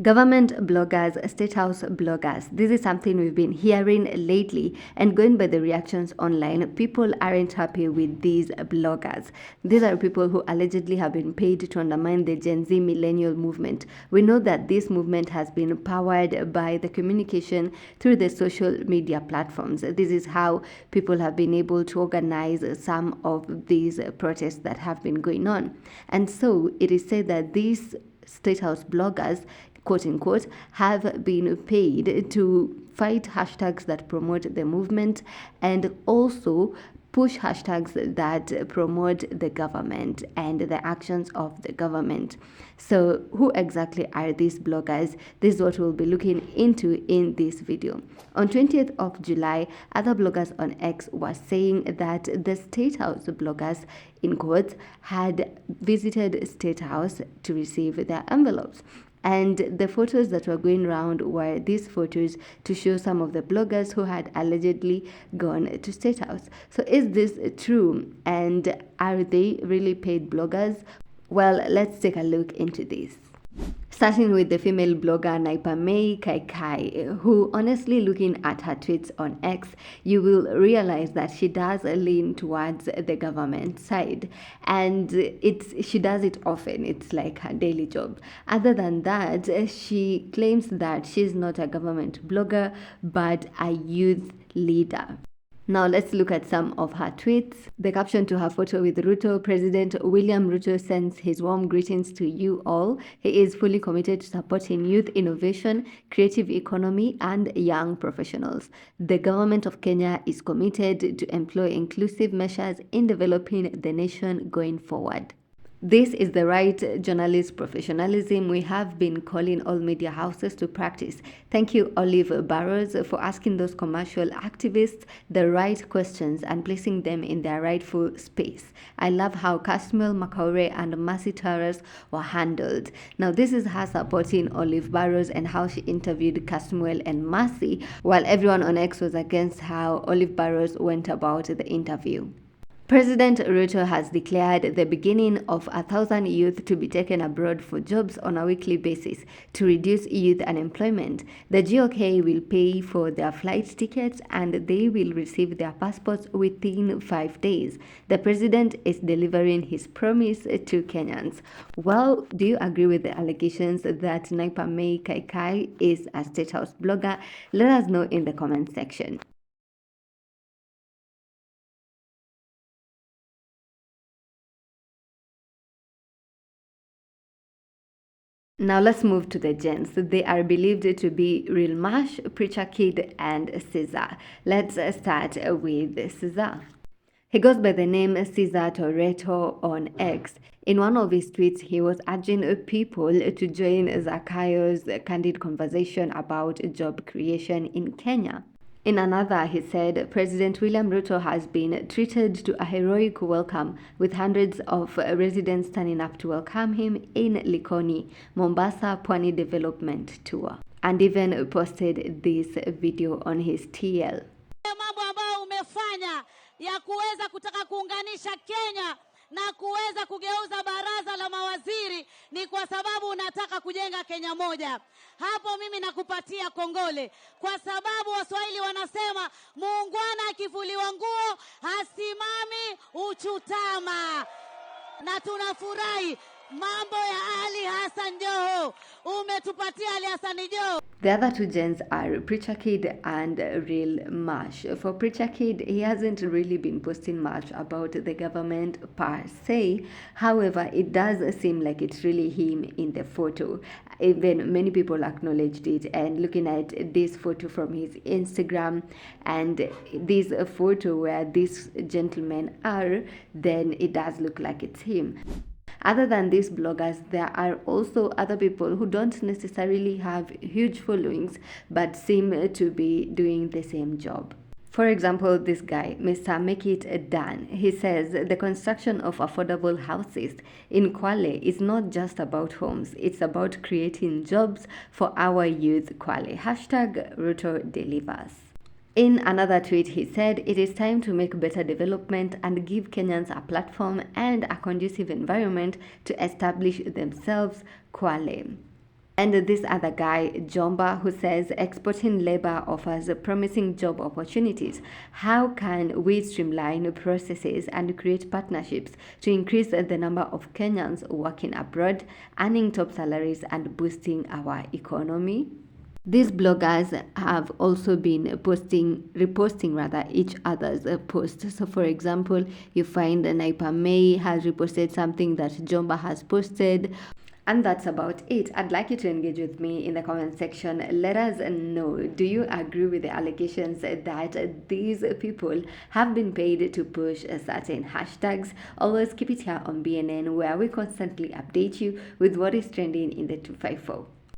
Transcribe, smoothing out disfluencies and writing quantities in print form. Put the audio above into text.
Government bloggers, Statehouse bloggers. This is something we've been hearing lately, and going by the reactions online, people aren't happy with these bloggers. These are people who allegedly have been paid to undermine the Gen Z millennial movement. We know that this movement has been powered by the communication through the social media platforms. This is how people have been able to organize some of these protests that have been going on. And so it is said that these Statehouse bloggers, quote unquote, have been paid to fight hashtags that promote the movement and also push hashtags that promote the government and the actions of the government. So who exactly are these bloggers? This is what we'll be looking into in this video. On 20th of July, other bloggers on X were saying that the Statehouse bloggers, in quotes, had visited Statehouse to receive their envelopes. And the photos that were going around were these photos to show some of the bloggers who had allegedly gone to Statehouse. So is this true? And are they really paid bloggers? Well, let's take a look into this. Starting with the female blogger Naipamei Kai Kai, who, honestly, looking at her tweets on X, you will realize that she does lean towards the government side, and she does it often. It's like her daily job. Other than that, she claims that she's not a government blogger but a youth leader. Now let's look at some of her tweets. The caption to her photo with Ruto: President William Ruto sends his warm greetings to you all. He is fully committed to supporting youth innovation, creative economy, and young professionals. The government of Kenya is committed to employ inclusive measures in developing the nation going forward. This is the right journalist professionalism we have been calling all media houses to practice. Thank you, Olive Barrows, for asking those commercial activists the right questions and placing them in their rightful space. I love how Kashmir Makaure and Mercy Torres were handled. Now, this is her supporting Olive Barrows and how she interviewed Kashmir and Mercy, while everyone on X was against how Olive Barrows went about the interview. President Ruto has declared the beginning of 1,000 youth to be taken abroad for jobs on a weekly basis to reduce youth unemployment. The GOK will pay for their flight tickets and they will receive their passports within 5 days. The president is delivering his promise to Kenyans. Well, do you agree with the allegations that Naipamei Kai Kai is a Statehouse blogger? Let us know in the comment section. Now let's move to the gents. They are believed to be Real Mash, Preacher Kid, and Caesar. Let's start with Caesar. He goes by the name Czar Toreto on X. In one of his tweets, he was urging people to join Zakayo's candid conversation about job creation in Kenya. In another, he said, President William Ruto has been treated to a heroic welcome, with hundreds of residents turning up to welcome him in Likoni, Mombasa Pwani Development Tour, and even posted this video on his TL. Mambo ambayo umefanya ya kuweza kutaka kuunganisha Kenya na kuweza kugeuza baraza la mawaziri ni kwa sababu unataka kujenga Kenya moja. Hapo mimi nakupatia kongole, kwa sababu Waswahili wanasema muungwana akivuliwa nguo hasimami uchutama. Na tunafurahi mambo ya Ali Hassan Joho, umetupatia Ali Hassan Joho. The other two gents are Preacher Kid and Real Mash. For Preacher Kid, he hasn't really been posting much about the government per se. However, it does seem like it's really him in the photo. Even many people acknowledged it. And looking at this photo from his Instagram and this photo where these gentlemen are, then it does look like it's him. Other than these bloggers, there are also other people who don't necessarily have huge followings but seem to be doing the same job. For example, this guy, Mr. Make It Done, he says the construction of affordable houses in Kwale is not just about homes, it's about creating jobs for our youth. Kwale. Hashtag Ruto delivers. In another tweet, he said, it is time to make better development and give Kenyans a platform and a conducive environment to establish themselves. Kwale. And this other guy, Jomba, who says exporting labor offers promising job opportunities. How can we streamline processes and create partnerships to increase the number of Kenyans working abroad, earning top salaries, and boosting our economy? These bloggers have also been reposting rather each other's posts. So, for example, you find Naipamei has reposted something that Jomba has posted. And that's about it. I'd like you to engage with me in the comment section. Let us know, do you agree with the allegations that these people have been paid to push certain hashtags? Always keep it here on BNN, where we constantly update you with what is trending in the 254.